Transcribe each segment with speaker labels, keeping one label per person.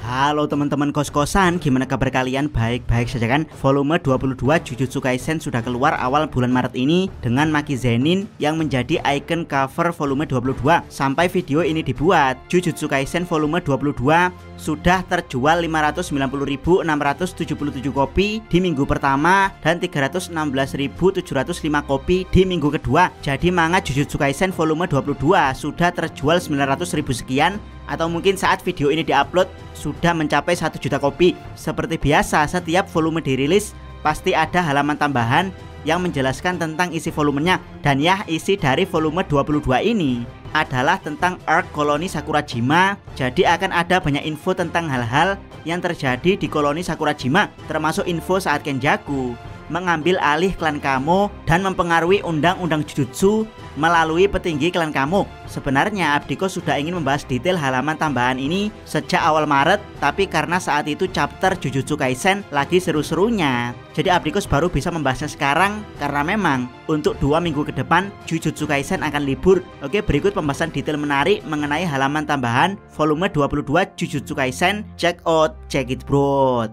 Speaker 1: Halo teman-teman kos-kosan, gimana kabar kalian? Baik-baik saja kan? Volume 22 Jujutsu Kaisen sudah keluar awal bulan Maret ini dengan Maki Zenin yang menjadi icon cover volume 22. Sampai video ini dibuat, Jujutsu Kaisen volume 22 sudah terjual 590.677 kopi di minggu pertama dan 316.705 kopi di minggu kedua. Jadi manga Jujutsu Kaisen volume 22 sudah terjual 900.000 sekian, atau mungkin saat video ini diupload sudah mencapai 1 juta kopi. Seperti biasa, setiap volume dirilis pasti ada halaman tambahan yang menjelaskan tentang isi volumenya. Dan ya, isi dari volume 22 ini adalah tentang arc koloni Sakurajima. Jadi akan ada banyak info tentang hal-hal yang terjadi di koloni Sakurajima, termasuk info saat Kenjaku mengambil alih klan Kamo dan mempengaruhi undang-undang Jujutsu melalui petinggi klan Kamo. Sebenarnya Abdiko sudah ingin membahas detail halaman tambahan ini sejak awal Maret, tapi karena saat itu chapter Jujutsu Kaisen lagi seru-serunya, jadi Abdiko baru bisa membahasnya sekarang, karena memang untuk 2 minggu ke depan Jujutsu Kaisen akan libur. Oke, berikut pembahasan detail menarik mengenai halaman tambahan volume 22 Jujutsu Kaisen. Check it bro.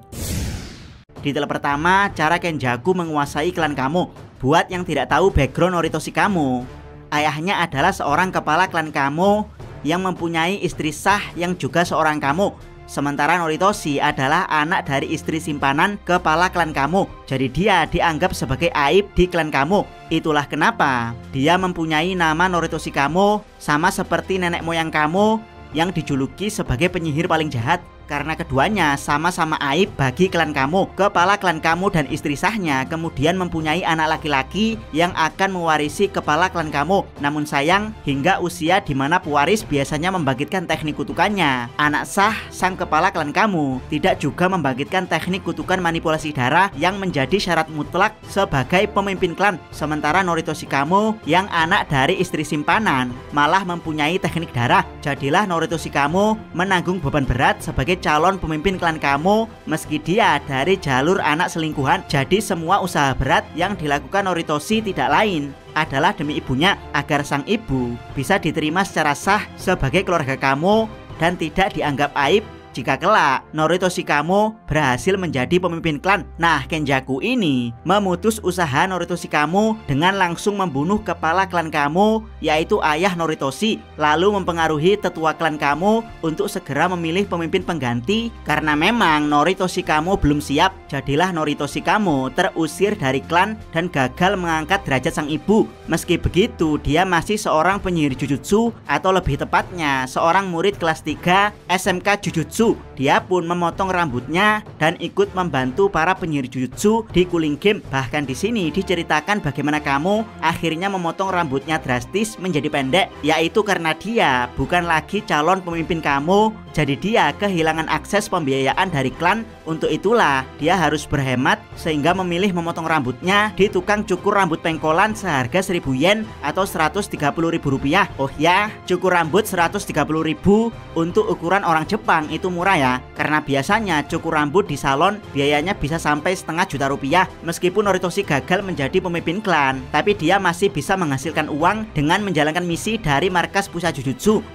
Speaker 1: Detail pertama, cara Kenjaku menguasai klan Kamo. Buat yang tidak tahu background Noritoshi Kamo, ayahnya adalah seorang kepala klan Kamo yang mempunyai istri sah yang juga seorang Kamo. Sementara Noritoshi adalah anak dari istri simpanan kepala klan Kamo. Jadi dia dianggap sebagai aib di klan Kamo. Itulah kenapa dia mempunyai nama Noritoshi Kamo, sama seperti nenek moyang Kamo yang dijuluki sebagai penyihir paling jahat. Karena keduanya sama-sama aib bagi klan Kamo. Kepala klan Kamo dan istri sahnya kemudian mempunyai anak laki-laki yang akan mewarisi kepala klan Kamo. Namun sayang, hingga usia di mana pewaris biasanya membangkitkan teknik kutukannya, anak sah sang kepala klan Kamo tidak juga membangkitkan teknik kutukan manipulasi darah yang menjadi syarat mutlak sebagai pemimpin klan. Sementara Noritoshi Kamo yang anak dari istri simpanan malah mempunyai teknik darah. Jadilah Noritoshi Kamo menanggung beban berat sebagai calon pemimpin klan Kamo meski dia dari jalur anak selingkuhan. Jadi semua usaha berat yang dilakukan Noritoshi tidak lain adalah demi ibunya, agar sang ibu bisa diterima secara sah sebagai keluarga Kamo dan tidak dianggap aib jika kelak Noritoshi Kamo berhasil menjadi pemimpin klan. Nah, Kenjaku ini memutus usaha Noritoshi Kamo dengan langsung membunuh kepala klan Kamo, yaitu ayah Noritoshi, lalu mempengaruhi tetua klan Kamo untuk segera memilih pemimpin pengganti. Karena memang Noritoshi Kamo belum siap, jadilah Noritoshi Kamo terusir dari klan dan gagal mengangkat derajat sang ibu. Meski begitu, dia masih seorang penyihir Jujutsu, atau lebih tepatnya seorang murid kelas 3 SMK Jujutsu. Dia pun memotong rambutnya dan ikut membantu para penyihir Jujutsu di Cooling Game. Bahkan di sini diceritakan bagaimana Kamo akhirnya memotong rambutnya drastis menjadi pendek, yaitu karena dia bukan lagi calon pemimpin Kamo. Jadi dia kehilangan akses pembiayaan dari klan. Untuk itulah dia harus berhemat sehingga memilih memotong rambutnya di tukang cukur rambut pengkolan seharga 1000 yen atau 130.000 rupiah. Oh ya, cukur rambut 130.000 untuk ukuran orang Jepang itu murah ya, karena biasanya cukur rambut di salon biayanya bisa sampai setengah juta rupiah. Meskipun Noritoshi gagal menjadi pemimpin klan, tapi dia masih bisa menghasilkan uang dengan menjalankan misi dari markas pusat Jujutsu.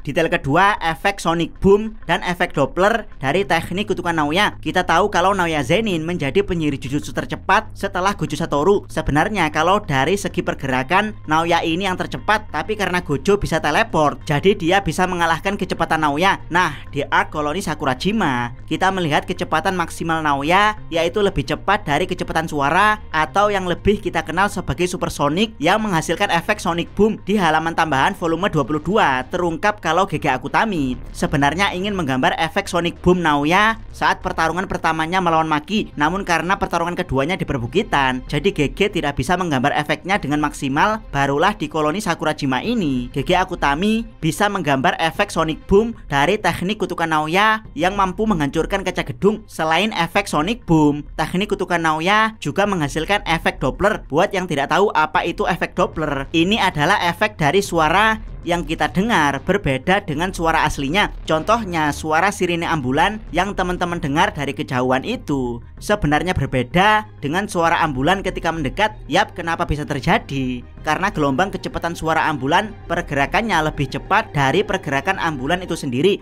Speaker 1: Detail kedua, efek Sonic Boom dan efek Doppler dari teknik kutukan Naoya. Kita tahu kalau Naoya Zenin menjadi penyihir Jujutsu tercepat setelah Gojo Satoru. Sebenarnya kalau dari segi pergerakan, Naoya ini yang tercepat, tapi karena Gojo bisa teleport, jadi dia bisa mengalahkan kecepatan Naoya. Nah, di arc koloni Sakurajima, kita melihat kecepatan maksimal Naoya, yaitu lebih cepat dari kecepatan suara, atau yang lebih kita kenal sebagai supersonic, yang menghasilkan efek Sonic Boom. Di halaman tambahan volume 22 terungkap kalau GG Akutami sebenarnya ingin menggambar efek Sonic Boom Naoya saat pertarungan pertamanya melawan Maki. Namun karena pertarungan keduanya di perbukitan, jadi GG tidak bisa menggambar efeknya dengan maksimal. Barulah di koloni Sakurajima ini GG Akutami bisa menggambar efek Sonic Boom dari teknik kutukan Naoya yang mampu menghancurkan kaca gedung. Selain efek Sonic Boom, teknik kutukan Naoya juga menghasilkan efek Doppler. Buat yang tidak tahu apa itu efek Doppler, ini adalah efek dari suara yang kita dengar berbeda dengan suara aslinya. Contohnya suara sirine ambulan yang teman-teman dengar dari kejauhan itu sebenarnya berbeda dengan suara ambulan ketika mendekat. Yap, kenapa bisa terjadi? Karena gelombang kecepatan suara ambulan pergerakannya lebih cepat dari pergerakan ambulan itu sendiri.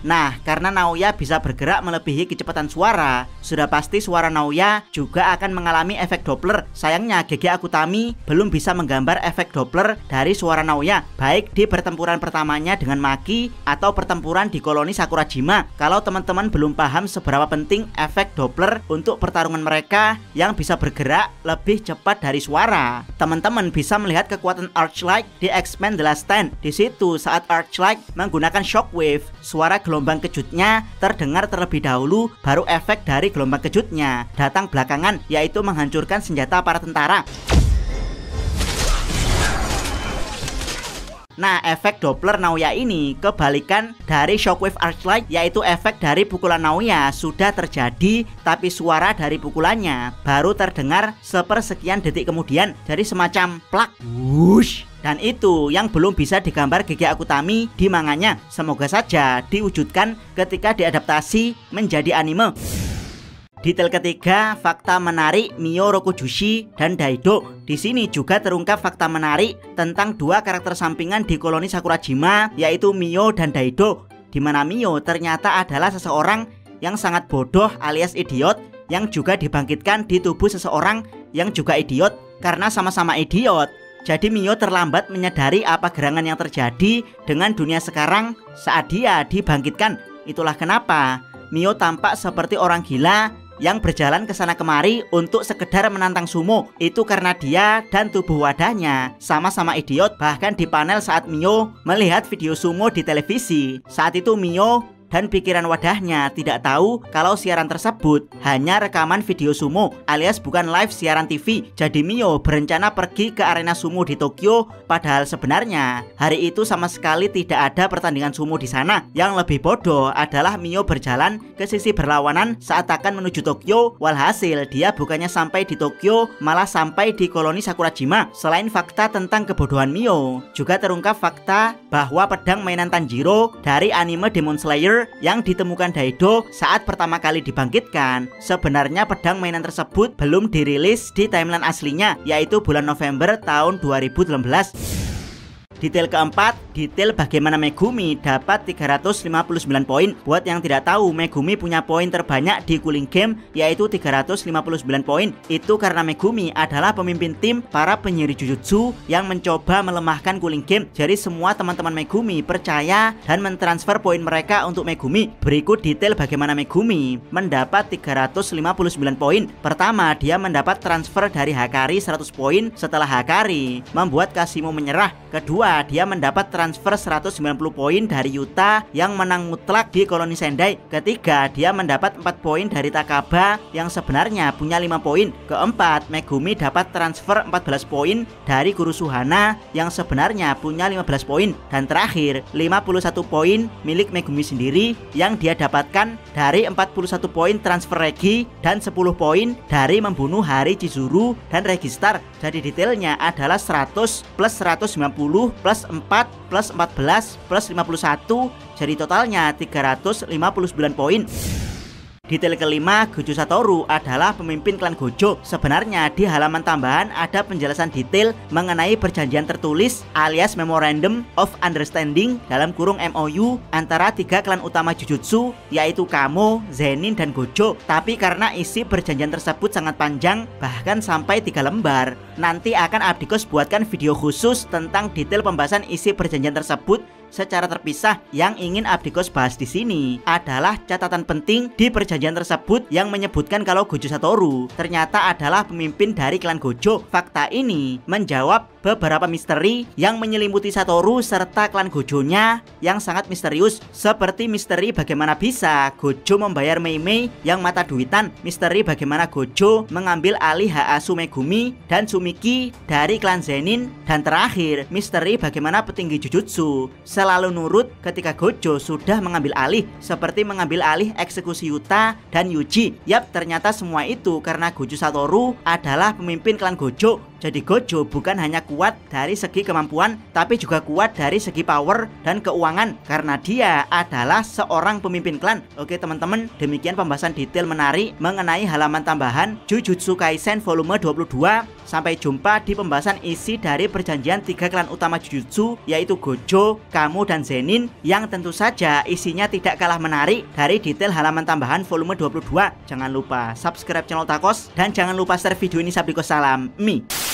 Speaker 1: Nah, karena Naoya bisa bergerak melebihi kecepatan suara, sudah pasti suara Naoya juga akan mengalami efek Doppler. Sayangnya GG Akutami belum bisa menggambar efek Doppler dari suara Naoya, baik di pertempuran pertamanya dengan Maki atau pertempuran di koloni Sakurajima. Kalau teman-teman belum paham seberapa penting efek Doppler untuk pertarungan mereka yang bisa bergerak lebih cepat dari suara, teman-teman bisa melihat kekuatan Arclight di X-Men The Last Stand. Di situ saat Arclight menggunakan Shockwave, suara gelombang kejutnya terdengar terlebih dahulu, baru efek dari gelombang kejutnya datang belakangan, yaitu menghancurkan senjata para tentara. Nah, efek Doppler Naoya ini kebalikan dari Shockwave Arclight, yaitu efek dari pukulan Naoya sudah terjadi, tapi suara dari pukulannya baru terdengar sepersekian detik kemudian. Jadi semacam plak, wush. Dan itu yang belum bisa digambar GG Akutami di manganya. Semoga saja diwujudkan ketika diadaptasi menjadi anime. Detail ketiga, fakta menarik Mio Rokujushi dan Daido. Di sini juga terungkap fakta menarik tentang dua karakter sampingan di koloni Sakurajima, yaitu Mio dan Daido, di mana Mio ternyata adalah seseorang yang sangat bodoh alias idiot yang juga dibangkitkan di tubuh seseorang yang juga idiot. Karena sama-sama idiot, jadi Mio terlambat menyadari apa gerangan yang terjadi dengan dunia sekarang saat dia dibangkitkan. Itulah kenapa Mio tampak seperti orang gila yang berjalan ke sana kemari untuk sekedar menantang sumo. Itu karena dia dan tubuh wadahnya sama-sama idiot. Bahkan di panel saat Mio melihat video sumo di televisi, saat itu Mio dan pikiran wadahnya tidak tahu kalau siaran tersebut hanya rekaman video sumo alias bukan live siaran TV. Jadi Mio berencana pergi ke arena sumo di Tokyo, padahal sebenarnya hari itu sama sekali tidak ada pertandingan sumo di sana. Yang lebih bodoh adalah Mio berjalan ke sisi berlawanan saat akan menuju Tokyo. Walhasil dia bukannya sampai di Tokyo, malah sampai di koloni Sakurajima. Selain fakta tentang kebodohan Mio, juga terungkap fakta bahwa pedang mainan Tanjiro dari anime Demon Slayer yang ditemukan Daido saat pertama kali dibangkitkan, sebenarnya pedang mainan tersebut belum dirilis di timeline aslinya, yaitu bulan November tahun 2018. Detail keempat, detail bagaimana Megumi dapat 359 poin. Buat yang tidak tahu, Megumi punya poin terbanyak di Cooling Game, yaitu 359 poin. Itu karena Megumi adalah pemimpin tim para penyihir Jujutsu yang mencoba melemahkan Cooling Game. Jadi semua teman-teman Megumi percaya dan mentransfer poin mereka untuk Megumi. Berikut detail bagaimana Megumi mendapat 359 poin. Pertama, dia mendapat transfer dari Hakari 100 poin setelah Hakari membuat Kashimo menyerah. Kedua, dia mendapat transfer 190 poin dari Yuta yang menang mutlak di koloni Sendai. Ketiga, dia mendapat 4 poin dari Takaba yang sebenarnya punya 5 poin. Keempat, Megumi dapat transfer 14 poin dari Guru Suhana yang sebenarnya punya 15 poin. Dan terakhir, 51 poin milik Megumi sendiri yang dia dapatkan dari 41 poin transfer Regi dan 10 poin dari membunuh Hari Chizuru dan Registar. Jadi detailnya adalah 100 plus 190 plus 4 plus 14 plus 51, jadi totalnya 359 poin. Detail kelima, Gojo Satoru adalah pemimpin klan Gojo. Sebenarnya di halaman tambahan ada penjelasan detail mengenai perjanjian tertulis alias Memorandum of Understanding dalam kurung MOU antara 3 klan utama Jujutsu, yaitu Kamo, Zenin, dan Gojo. Tapi karena isi perjanjian tersebut sangat panjang, bahkan sampai 3 lembar, nanti akan Abdikos buatkan video khusus tentang detail pembahasan isi perjanjian tersebut secara terpisah. Yang ingin Abdikos bahas di sini adalah catatan penting di perjanjian tersebut yang menyebutkan kalau Gojo Satoru ternyata adalah pemimpin dari klan Gojo. Fakta ini menjawab beberapa misteri yang menyelimuti Satoru serta klan Gojo-nya yang sangat misterius, seperti misteri bagaimana bisa Gojo membayar Mei Mei yang mata duitan, misteri bagaimana Gojo mengambil alih Haasu Megumi dan Sumiki dari klan Zenin, dan terakhir misteri bagaimana petinggi Jujutsu selalu nurut ketika Gojo sudah mengambil alih, seperti mengambil alih eksekusi Yuta dan Yuji. Yap, ternyata semua itu karena Gojo Satoru adalah pemimpin klan Gojo. Jadi Gojo bukan hanya kuat dari segi kemampuan, tapi juga kuat dari segi power dan keuangan karena dia adalah seorang pemimpin klan. Oke teman-teman, demikian pembahasan detail menarik mengenai halaman tambahan Jujutsu Kaisen volume 22. Sampai jumpa di pembahasan isi dari perjanjian 3 klan utama Jujutsu, yaitu Gojo, Kamo, dan Zenin, yang tentu saja isinya tidak kalah menarik dari detail halaman tambahan volume 22. Jangan lupa subscribe channel Takos dan jangan lupa share video ini. Salam Mi.